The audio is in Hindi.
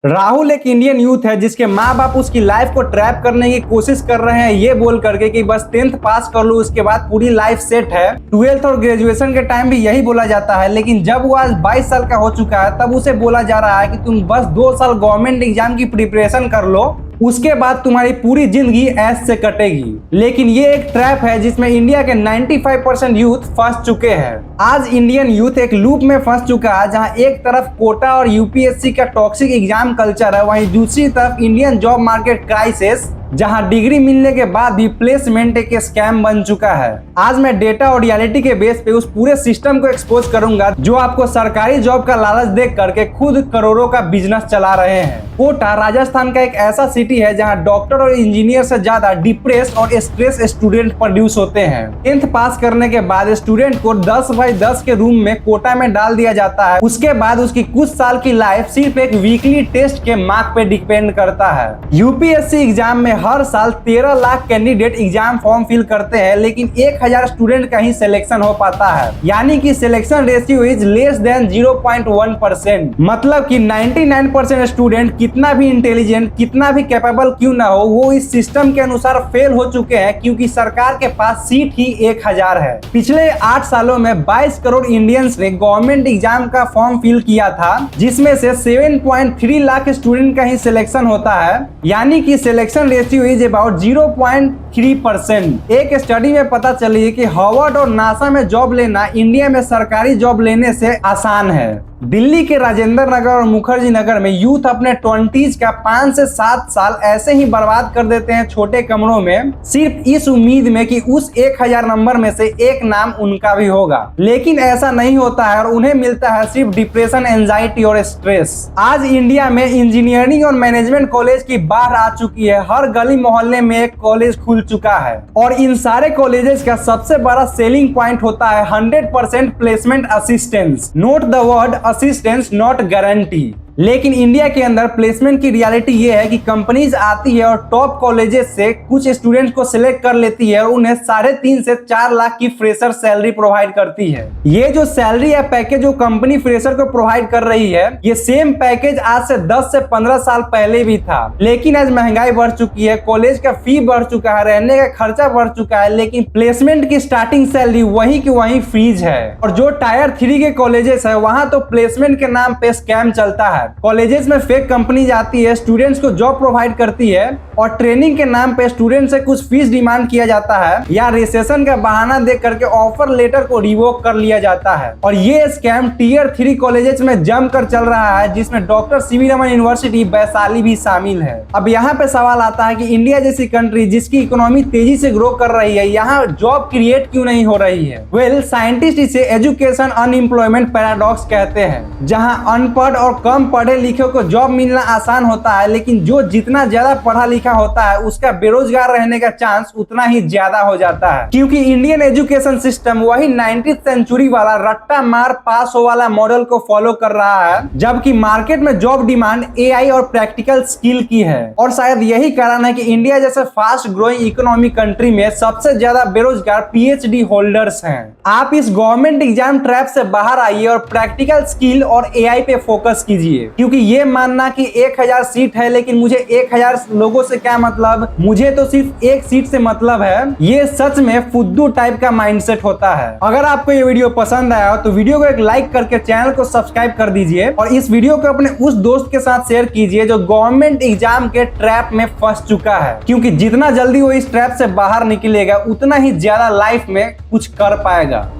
राहुल एक इंडियन यूथ है जिसके माँ बाप उसकी लाइफ को ट्रैप करने की कोशिश कर रहे हैं ये बोल करके कि बस 10th पास कर लो उसके बाद पूरी लाइफ सेट है। 12th और ग्रेजुएशन के टाइम भी यही बोला जाता है, लेकिन जब वो आज 22 साल का हो चुका है तब उसे बोला जा रहा है कि तुम बस 2 साल गवर्नमेंट एग्जाम की प्रिपरेशन कर लो, उसके बाद तुम्हारी पूरी जिंदगी ऐश से कटेगी। लेकिन ये एक ट्रैप है जिसमें इंडिया के 95% यूथ फंस चुके हैं। आज इंडियन यूथ एक लूप में फंस चुका है जहां एक तरफ कोटा और यूपीएससी का टॉक्सिक एग्जाम कल्चर है, वहीं दूसरी तरफ इंडियन जॉब मार्केट क्राइसिस जहां डिग्री मिलने के बाद भी प्लेसमेंट एक स्कैम बन चुका है। आज मैं डेटा और रियलिटी के बेस पे उस पूरे सिस्टम को एक्सपोज करूंगा जो आपको सरकारी जॉब का लालच देख करके खुद करोड़ों का बिजनेस चला रहे हैं। कोटा राजस्थान का एक ऐसा सिटी है जहां डॉक्टर और इंजीनियर से ज्यादा डिप्रेस और स्ट्रेस स्टूडेंट प्रोड्यूस होते हैं। 10th पास करने के बाद स्टूडेंट को 10x10 के रूम में कोटा में डाल दिया जाता है। उसके बाद उसकी कुछ साल की लाइफ सिर्फ एक वीकली टेस्ट के मार्क पे डिपेंड करता है। यूपीएससी एग्जाम में हर साल 13 lakh candidate exam form fill करते हैं, लेकिन 1000 स्टूडेंट का ही सिलेक्शन हो पाता है, यानी कि selection ratio is less than 0.1%। मतलब कि 99% स्टूडेंट कितना भी इंटेलिजेंट, कितना भी कैपेबल क्यों ना हो, वो इस सिस्टम के अनुसार फेल हो चुके हैं क्योंकि सरकार के पास सीट ही 1000 है। पिछले 8 सालों में 22 करोड़ इंडियंस ने गवर्नमेंट एग्जाम का फॉर्म फिल किया था, जिसमें से 7.3 लाख स्टूडेंट का ही सिलेक्शन होता है, यानी कि सिलेक्शन रेशियो इज अबाउट 0.3%। एक स्टडी में पता चली कि हार्वर्ड और नासा में जॉब लेना इंडिया में सरकारी जॉब लेने से आसान है। दिल्ली के राजेंद्र नगर और मुखर्जी नगर में यूथ अपने 20s का 5 से 7 साल ऐसे ही बर्बाद कर देते हैं छोटे कमरों में, सिर्फ इस उम्मीद में कि उस 1000 नंबर में से एक नाम उनका भी होगा। लेकिन ऐसा नहीं होता है और उन्हें मिलता है सिर्फ डिप्रेशन, एंजाइटी और स्ट्रेस। आज इंडिया में इंजीनियरिंग और मैनेजमेंट कॉलेज की बाढ़ आ चुकी है। हर गली मोहल्ले में एक कॉलेज खुल चुका है और इन सारे कॉलेजेस का सबसे बड़ा सेलिंग पॉइंट होता है 100% placement assistance. Note the word assistance, not guarantee. लेकिन इंडिया के अंदर प्लेसमेंट की रियलिटी ये है कि कंपनीज आती है और टॉप कॉलेजेस से कुछ स्टूडेंट्स को सिलेक्ट कर लेती है और उन्हें 3.5 से 4 लाख की फ्रेशर सैलरी प्रोवाइड करती है। ये जो सैलरी या पैकेज जो कंपनी फ्रेशर को प्रोवाइड कर रही है, ये सेम पैकेज आज से 10 से 15 साल पहले भी था। लेकिन आज महंगाई बढ़ चुकी है, कॉलेज का फी बढ़ चुका है, रहने का खर्चा बढ़ चुका है, लेकिन प्लेसमेंट की स्टार्टिंग सैलरी वही की वही फ्रीज है। और जो टायर 3 के कॉलेजेस है वहां तो प्लेसमेंट के नाम पे स्कैम चलता है। कॉलेजेस में फेक कंपनीज आती है, स्टूडेंट्स को जॉब प्रोवाइड करती है और ट्रेनिंग के नाम पे स्टूडेंट से कुछ फीस डिमांड किया जाता है या रिसेशन का बहाना दे करके ऑफर लेटर को रिवोक कर लिया जाता है। और ये स्कैम Tier 3 कॉलेजेस में जमकर चल रहा है, जिसमें doctor CV Raman university Vaishali भी शामिल है। अब यहाँ पे सवाल आता है कि इंडिया जैसी कंट्री जिसकी इकोनॉमी तेजी से ग्रो कर रही है, यहाँ जॉब क्रिएट क्यों नहीं हो रही है? वेल, साइंटिस्ट इसे एजुकेशन अनएम्प्लॉयमेंट पैराडॉक्स कहते हैं, जहाँ अनपढ़ और कम पढ़े लिखे को जॉब मिलना आसान होता है, लेकिन जो जितना ज्यादा पढ़ा लिखा होता है उसका बेरोजगार रहने का चांस उतना ही ज्यादा हो जाता है। क्योंकि इंडियन एजुकेशन सिस्टम वही 19th सेंचुरी वाला रट्टा मार पास हो वाला मॉडल को फॉलो कर रहा है, जबकि मार्केट में जॉब डिमांड एआई और प्रैक्टिकल स्किल की है। और शायद यही कारण है कि इंडिया जैसे फास्ट ग्रोइंग इकोनॉमिक कंट्री में सबसे ज्यादा बेरोजगार पीएचडी होल्डर्स हैं। आप इस गवर्नमेंट एग्जाम ट्रैप से बाहर आइए और प्रैक्टिकल स्किल और एआई पे फोकस कीजिए। क्योंकि ये मानना कि 1000 सीट है लेकिन मुझे 1000 लोगों से क्या मतलब, मुझे तो सिर्फ एक सीट से मतलब है, ये सच में फुद्दू टाइप का माइंडसेट होता है। अगर आपको ये वीडियो पसंद आया हो तो वीडियो को एक लाइक करके चैनल को सब्सक्राइब कर दीजिए और इस वीडियो को अपने उस दोस्त के साथ शेयर कीजिए जो गवर्नमेंट एग्जाम के ट्रैप में फंस चुका है। क्योंकि जितना जल्दी वो इस ट्रैप से बाहर निकलेगा उतना ही ज्यादा लाइफ में कुछ कर पाएगा।